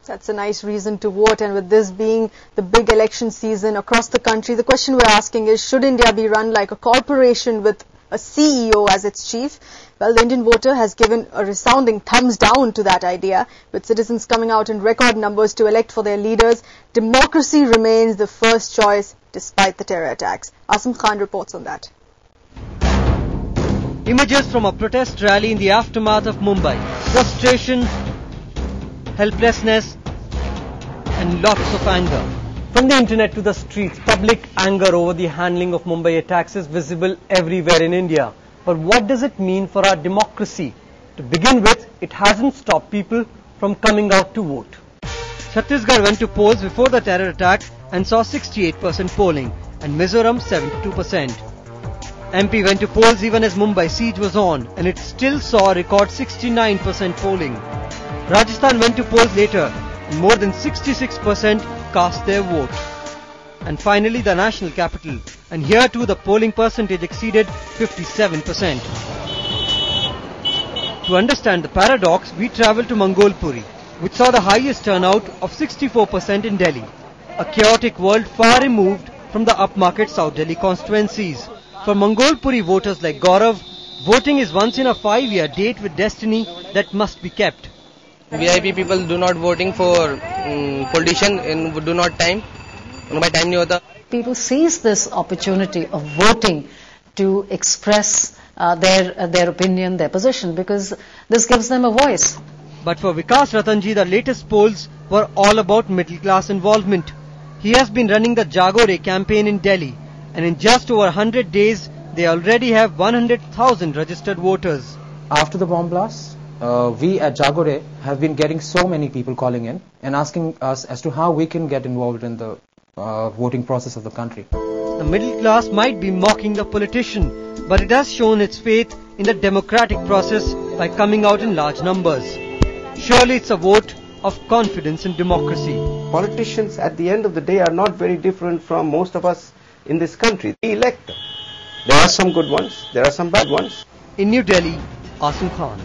That's a nice reason to vote, and with this being the big election season across the country, the question we're asking is, should India be run like a corporation with a CEO as its chief? Well, the Indian voter has given a resounding thumbs down to that idea, with citizens coming out in record numbers to elect for their leaders. Democracy remains the first choice despite the terror attacks. Asim Khan reports on that. Images from a protest rally in the aftermath of Mumbai. Frustration, helplessness and lots of anger. From the internet to the streets, public anger over the handling of Mumbai attacks is visible everywhere in India. But what does it mean for our democracy? To begin with, it hasn't stopped people from coming out to vote. Chhattisgarh went to polls before the terror attack and saw 68% polling, and Mizoram 72%. MP went to polls even as Mumbai siege was on, and it still saw a record 69% polling. Rajasthan went to polls later, and more than 66% cast their vote. And finally the national capital, and here too the polling percentage exceeded 57%. To understand the paradox, we travelled to Mangolpuri, which saw the highest turnout of 64% in Delhi, a chaotic world far removed from the upmarket South Delhi constituencies. For Mangolpuri voters like Gaurav, voting is once in a 5-year date with destiny that must be kept. VIP people do not voting for politician in do not time. By time nahi hota. People seize this opportunity of voting to express their opinion, their position, because this gives them a voice. But for Vikas Ratanjee, the latest polls were all about middle class involvement. He has been running the Jaago Re campaign in Delhi, and in just over 100 days, they already have 100,000 registered voters. After the bomb blast, we at Jaago Re have been getting so many people calling in and asking us as to how we can get involved in the voting process of the country. The middle class might be mocking the politician, but it has shown its faith in the democratic process by coming out in large numbers. Surely it's a vote of confidence in democracy. Politicians at the end of the day are not very different from most of us in this country. We elect them. There are some good ones, there are some bad ones. In New Delhi, Asim Khan.